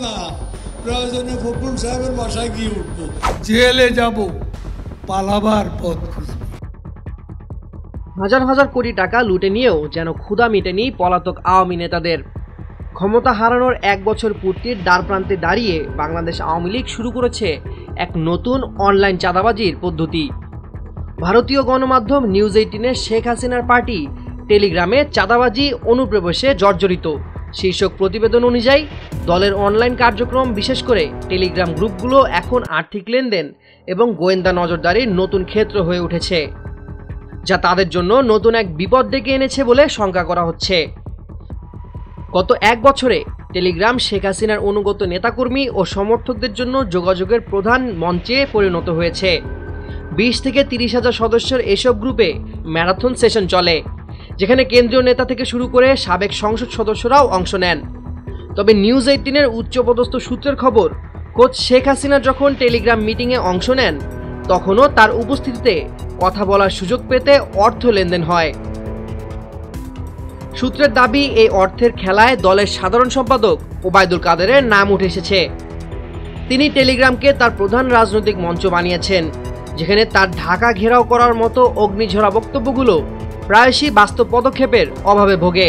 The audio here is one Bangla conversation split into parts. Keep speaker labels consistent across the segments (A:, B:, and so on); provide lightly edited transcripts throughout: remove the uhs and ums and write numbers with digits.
A: না, প্রয়োজনে ফখরুল সাহেবের বাসায় গিয়ে উঠবো।
B: জেলে যাব, পালাবার পথ খুঁজব।
C: হাজার হাজার কোটি টাকা লুটে নিয়েও যেন ক্ষুধা মেটেনি পলাতক আওয়ামী নেতাদের। ক্ষমতা হারানোর 1 বছর পূর্তির দ্বারপ্রান্তে দাঁড়িয়ে বাংলাদেশ আওয়ামী লীগ শুরু করেছে এক নতুন অনলাইন চাঁদাবাজির পদ্ধতি। ভারতীয় গণমাধ্যম নিউজ 18-এর শেখ হাসিনার পার্টি টেলিগ্রামে চাঁদাবাজি অনুপ্রবেশে জর্জরিত শীর্ষক প্রতিবেদন অনুযায়ী দলের অনলাইন কার্যক্রম, বিশেষ করে টেলিগ্রাম গ্রুপগুলো এখন আর্থিক লেনদেন এবং গোয়েন্দা নজরদারির নতুন ক্ষেত্র হয়ে উঠেছে, যা তাদের জন্য নতুন এক বিপদ ডেকে এনেছে বলে শঙ্কা করা হচ্ছে। গত 1 বছরে টেলিগ্রাম শেখ হাসিনার অনুগত নেতাকর্মী ও সমর্থকদের জন্য যোগাযোগের প্রধান মঞ্চে পরিণত হয়েছে। 20 থেকে 30 হাজার সদস্যের এসব গ্রুপে ম্যারাথন সেশন চলে, যেখানে কেন্দ্রীয় নেতা থেকে শুরু করে সাবেক সংসদ সদস্যরাও অংশ নেন। তবে নিউজ 18-এর উচ্চপদস্থ সূত্রের খবর, কোচ শেখ হাসিনা যখন টেলিগ্রাম মিটিংয়ে অংশ নেন, তখনও তার উপস্থিতিতে কথা বলার সুযোগ পেতে অর্থ লেনদেন হয়। সূত্রের দাবি, এই অর্থের খেলায় দলের সাধারণ সম্পাদক ওবায়দুল কাদেরের নাম উঠে এসেছে। তিনি টেলিগ্রামকে তার প্রধান রাজনৈতিক মঞ্চ বানিয়েছেন, যেখানে তার ঢাকা ঘেরাও করার মতো অগ্নিঝরা বক্তব্যগুলো প্রায়শই বাস্তব পদক্ষেপের অভাবে ভোগে।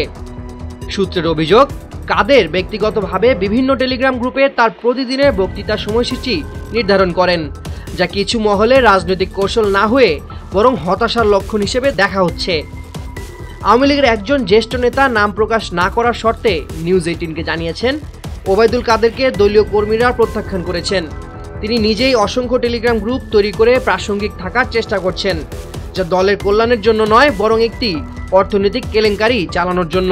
C: সূত্রের অভিযোগ, কাদের ব্যক্তিগতভাবে বিভিন্ন টেলিগ্রাম গ্রুপে তার প্রতিদিনের বক্তৃতার সময়সূচি নির্ধারণ করেন, যা কিছু মহলে রাজনৈতিক কৌশল না হয়ে বরং হতাশার লক্ষণ হিসেবে দেখা হচ্ছে। আওয়ামী লীগের একজন জ্যেষ্ঠ নেতা নাম প্রকাশ না করার শর্তে নিউজ 18-কে জানিয়েছেন, ওবায়দুল কাদেরকে দলীয় কর্মীরা প্রত্যাখ্যান করেছেন। তিনি নিজেই অসংখ্য টেলিগ্রাম গ্রুপ তৈরি করে প্রাসঙ্গিক থাকার চেষ্টা করছেন, যা দলের কল্যাণের জন্য নয়, বরং একটি অর্থনৈতিক কেলেঙ্কারি চালানোর জন্য।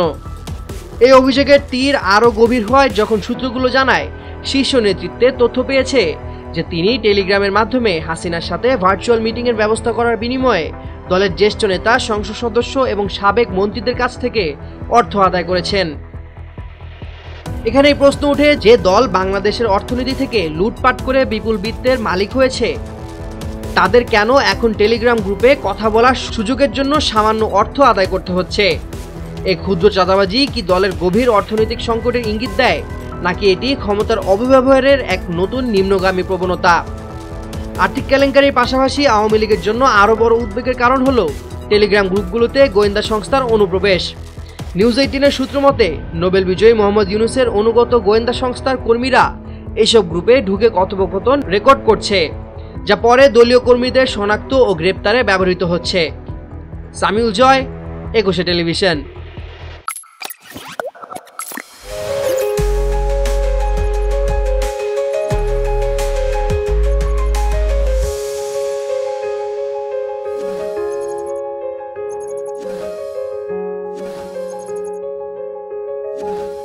C: এই অভিযোগের তীর আরও গভীর হয় যখন সূত্রগুলো জানায়, শীর্ষ নেতৃত্বে তথ্য পেয়েছে যে তিনি টেলিগ্রামের মাধ্যমে হাসিনার সাথে ভার্চুয়াল মিটিংয়ের ব্যবস্থা করার বিনিময়ে দলের জ্যেষ্ঠ নেতা, সংসদ সদস্য এবং সাবেক মন্ত্রীদের কাছ থেকে অর্থ আদায় করেছেন। এখানেই প্রশ্ন ওঠে, যে দল বাংলাদেশের অর্থনীতি থেকে লুটপাট করে বিপুল বিত্তের মালিক হয়েছে, তাদের কেন এখন টেলিগ্রাম গ্রুপে কথা বলার সুযোগের জন্য সামান্য অর্থ আদায় করতে হচ্ছে? এই ক্ষুদ্র চাঁদাবাজি কি দলের গভীর অর্থনৈতিক সংকটের ইঙ্গিত দেয়, নাকি এটি ক্ষমতার অপব্যবহারের এক নতুন নিম্নগামী প্রবণতা? আর্থিক কেলেঙ্কারির পাশাপাশি আওয়ামী লীগের জন্য আরও বড় উদ্বেগের কারণ হল টেলিগ্রাম গ্রুপগুলোতে গোয়েন্দা সংস্থার অনুপ্রবেশ। নিউজ 18-এর সূত্র মতে, নোবেল বিজয়ী মোহাম্মদ ইউনূসের অনুগত গোয়েন্দা সংস্থার কর্মীরা এসব গ্রুপে ঢুকে কথোপকথন রেকর্ড করছে, যা পরে দলীয় কর্মীদের শনাক্ত ও গ্রেপ্তারে ব্যবহৃত হচ্ছে। সামিউল জয়, 21 টেলিভিশন।
D: Yeah.